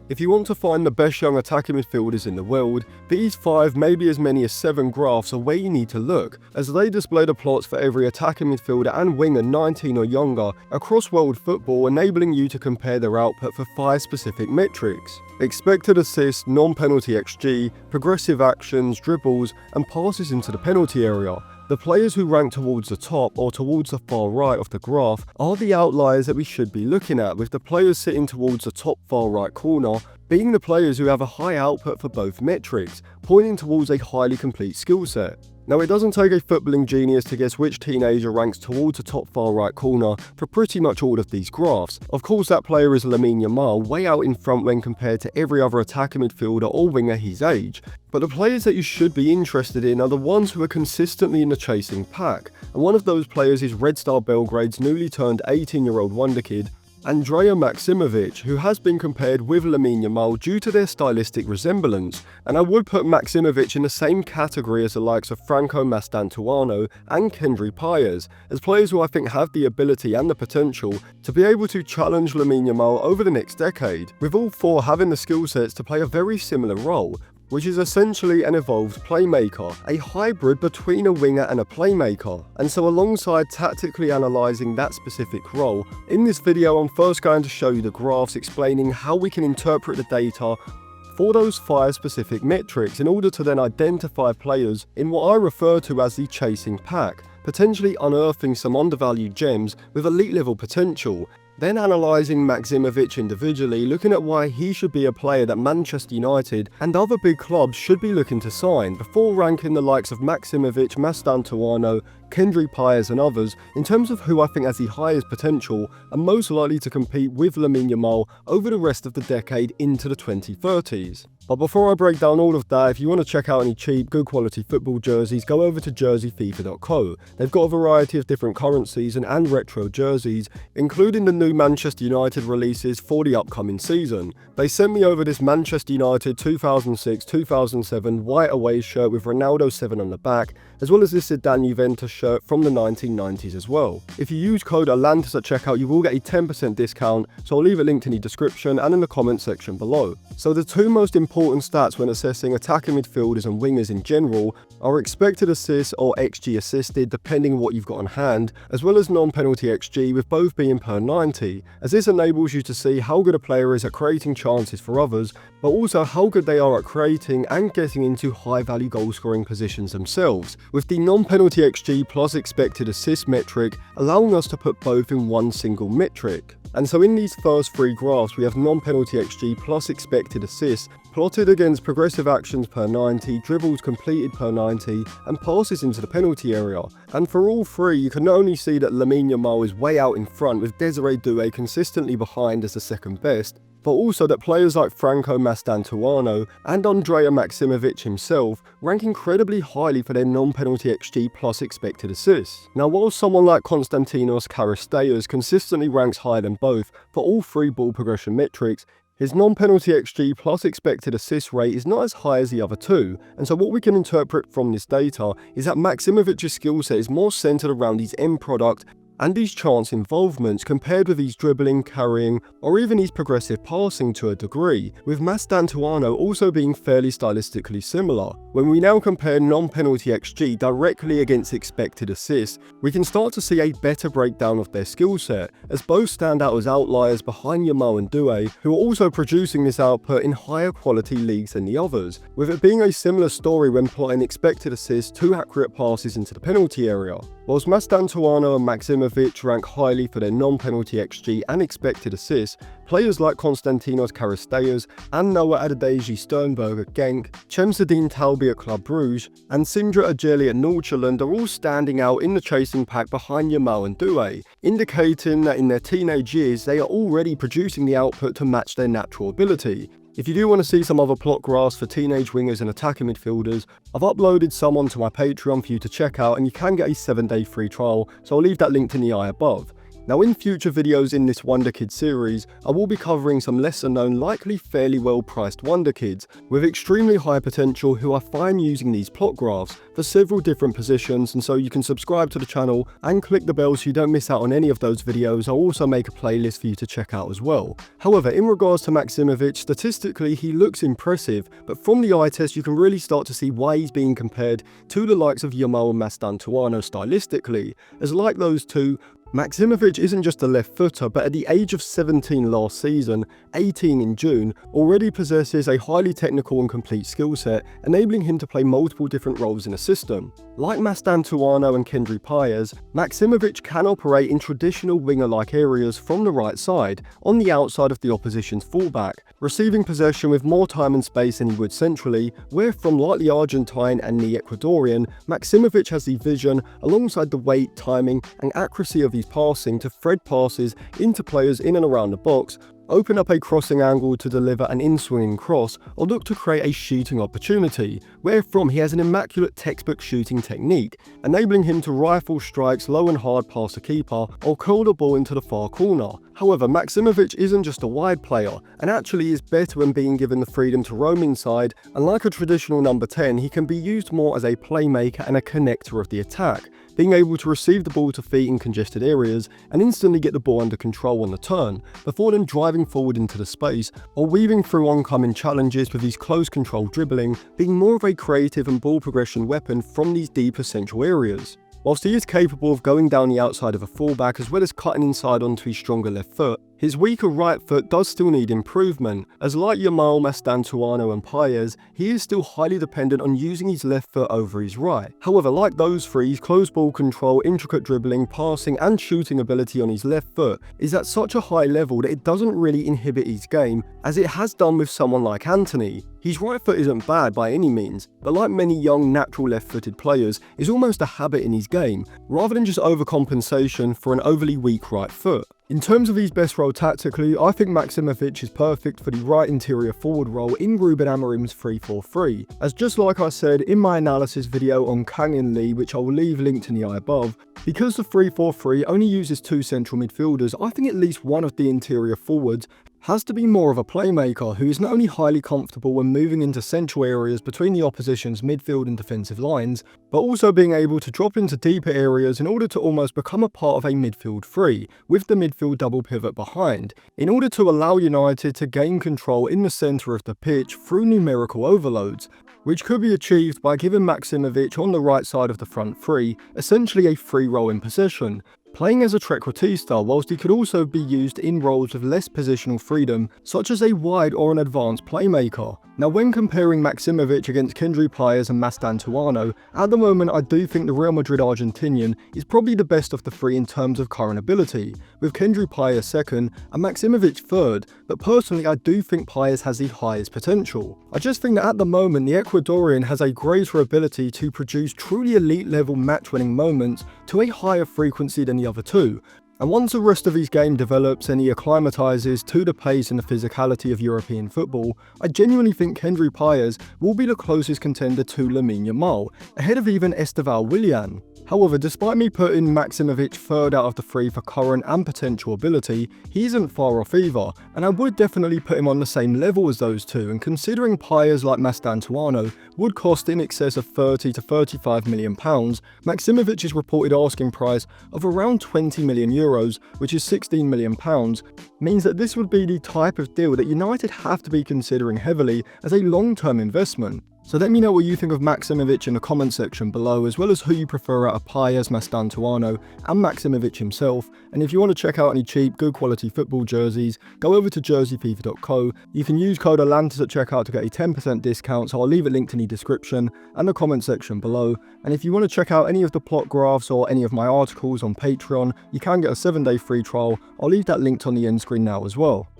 If you want to find the best young attacking midfielders in the world, these 5, maybe as many as 7 graphs are where you need to look, as they display the plots for every attacking midfielder and winger 19 or younger across world football, enabling you to compare their output for 5 specific metrics: expected assists, non-penalty XG, progressive actions, dribbles, and passes into the penalty area. The players who rank towards the top or towards the far right of the graph are the outliers that we should be looking at, with the players sitting towards the top far right corner being the players who have a high output for both metrics, pointing towards a highly complete skill set. Now, it doesn't take a footballing genius to guess which teenager ranks towards the top far right corner for pretty much all of these graphs. Of course, that player is Lamine Yamal, way out in front when compared to every other attacking midfielder or winger his age. But the players that you should be interested in are the ones who are consistently in the chasing pack, and one of those players is Red Star Belgrade's newly turned 18-year-old wonderkid, Andrea Maksimovic, who has been compared with Lamine Yamal due to their stylistic resemblance, and I would put Maksimovic in the same category as the likes of Franco Mastantuono and Kendry Paez, as players who I think have the ability and the potential to be able to challenge Lamine Yamal over the next decade, with all 4 having the skill sets to play a very similar role, which is essentially an evolved playmaker, a hybrid between a winger and a playmaker. And so alongside tactically analysing that specific role, in this video I'm first going to show you the graphs explaining how we can interpret the data for those 5 specific metrics in order to then identify players in what I refer to as the chasing pack, potentially unearthing some undervalued gems with elite level potential. Then analysing Maksimovic individually, looking at why he should be a player that Manchester United and other big clubs should be looking to sign, before ranking the likes of Maksimovic, Mastantuono, Kendry Paez and others in terms of who I think has the highest potential and most likely to compete with Lamine Yamal over the rest of the decade into the 2030s. But before I break down all of that, if you want to check out any cheap, good quality football jerseys, go over to jerseyfifa.co. They've got a variety of different current season and retro jerseys, including the new Manchester United releases for the upcoming season. They sent me over this Manchester United 2006-2007 white away shirt with Ronaldo 7 on the back, as well as this Zidane Juventus shirt from the 1990s as well. If you use code ATLANTIS at checkout, you will get a 10% discount, so I'll leave a link in the description and in the comment section below. So the 2 most important stats when assessing attacking midfielders and wingers in general are expected assists or XG assisted, depending on what you've got on hand, as well as non-penalty XG, with both being per 90, as this enables you to see how good a player is at creating chances for others, but also how good they are at creating and getting into high value goal scoring positions themselves, with the non-penalty XG plus expected assist metric allowing us to put both in one single metric. And so in these first 3 graphs we have non-penalty XG plus expected assists plotted against progressive actions per 90, dribbles completed per 90, and passes into the penalty area. And for all 3, you can not only see that Lamine Yamal is way out in front, with Desiree Doué consistently behind as the second best, but also that players like Franco Mastantuono and Andrea Maksimovic himself rank incredibly highly for their non-penalty XG plus expected assists. Now, while someone like Konstantinos Karisteas consistently ranks higher than both for all 3 ball progression metrics, his non-penalty XG plus expected assist rate is not as high as the other 2, and so what we can interpret from this data is that Maksimovic's skill set is more centered around his end product and his chance involvements compared with his dribbling, carrying, or even his progressive passing to a degree, with Mastantuono also being fairly stylistically similar. When we now compare non-penalty XG directly against expected assists, we can start to see a better breakdown of their skill set, as both stand out as outliers behind Yamal and Doué, who are also producing this output in higher quality leagues than the others, with it being a similar story when plotting expected assists to accurate passes into the penalty area. Whilst Mastantuono and Maksimovic rank highly for their non-penalty XG and expected assists, players like Konstantinos Karisteas and Noah Adedeji Sternberg at Genk, Chemsedine Talbi at Club Brugge, and Sindra Ajeli at Nordsjælland are all standing out in the chasing pack behind Yamal and Doué, indicating that in their teenage years they are already producing the output to match their natural ability. If you do want to see some other plot graphs for teenage wingers and attacking midfielders, I've uploaded some onto my Patreon for you to check out, and you can get a 7-day free trial, so I'll leave that linked in the eye above. Now in future videos in this Wonderkid series, I will be covering some lesser known, likely fairly well priced Wonderkids with extremely high potential who are fine using these plot graphs for several different positions, and so you can subscribe to the channel and click the bell so you don't miss out on any of those videos. I'll also make a playlist for you to check out as well. However, in regards to Maksimovic, statistically he looks impressive, but from the eye test you can really start to see why he's being compared to the likes of 18yo Mastantuono stylistically, as like those two, Maksimovic isn't just a left footer, but at the age of 17 last season, 18 in June, already possesses a highly technical and complete skill set, enabling him to play multiple different roles in a system. Like Mastantuono and Kendry Paez, Maksimovic can operate in traditional winger-like areas from the right side, on the outside of the opposition's fullback, receiving possession with more time and space than he would centrally, where from like the Argentine and the Ecuadorian, Maksimovic has the vision, alongside the weight, timing and accuracy of his passing to thread passes into players in and around the box, open up a crossing angle to deliver an in-swinging cross, or look to create a shooting opportunity, wherefrom he has an immaculate textbook shooting technique, enabling him to rifle strikes low and hard past the keeper or curl the ball into the far corner. However, Maksimovic isn't just a wide player, and actually is better when being given the freedom to roam inside, and like a traditional number 10, he can be used more as a playmaker and a connector of the attack, being able to receive the ball to feet in congested areas and instantly get the ball under control on the turn, before then driving forward into the space, or weaving through oncoming challenges with his close control dribbling, being more of a creative and ball progression weapon from these deeper central areas. Whilst he is capable of going down the outside of a fullback as well as cutting inside onto his stronger left foot, his weaker right foot does still need improvement, as like 18yo Mastantuono and Paez, he is still highly dependent on using his left foot over his right. However, like those three, his close ball control, intricate dribbling, passing and shooting ability on his left foot is at such a high level that it doesn't really inhibit his game, as it has done with someone like Anthony. His right foot isn't bad by any means, but like many young natural left-footed players, is almost a habit in his game, rather than just overcompensation for an overly weak right foot. In terms of his best role tactically, I think Maksimovic is perfect for the right interior forward role in Ruben Amorim's 3-4-3, as just like I said in my analysis video on Kang-in Lee, which I will leave linked in the eye above, because the 3-4-3 only uses two central midfielders, I think at least one of the interior forwards has to be more of a playmaker who is not only highly comfortable when moving into central areas between the opposition's midfield and defensive lines, but also being able to drop into deeper areas in order to almost become a part of a midfield three, with the midfield double pivot behind, in order to allow United to gain control in the centre of the pitch through numerical overloads, which could be achieved by giving Maksimovic on the right side of the front three essentially a free role in possession, playing as a trequartista, whilst he could also be used in roles with less positional freedom, such as a wide or an advanced playmaker. Now when comparing Maksimovic against Kendry Paez and Mastantuono, at the moment I do think the Real Madrid Argentinian is probably the best of the three in terms of current ability, with Kendry Paez second and Maksimovic third, but personally I do think Paez has the highest potential. I just think that at the moment the Ecuadorian has a greater ability to produce truly elite level match winning moments to a higher frequency than the other two. And once the rest of his game develops and he acclimatises to the pace and the physicality of European football, I genuinely think Kendry Paez will be the closest contender to Lamine Yamal, ahead of even Esteval Willian. However, despite me putting Maksimovic third out of the three for current and potential ability, he isn't far off either, and I would definitely put him on the same level as those two, and considering players like Mastantuono would cost in excess of £30 to £35 million, Maksimovic's reported asking price of around €20 million, which is £16 million, means that this would be the type of deal that United have to be considering heavily as a long-term investment. So let me know what you think of Maksimovic in the comment section below, as well as who you prefer out of Paez, Mastantuono and Maksimovic himself. And if you want to check out any cheap, good quality football jerseys, go over to jerseyfever.co. You can use code Atlantis at checkout to get a 10% discount, so I'll leave it linked in the description and the comment section below. And if you want to check out any of the plot graphs or any of my articles on Patreon, you can get a 7-day free trial. I'll leave that linked on the end screen now as well.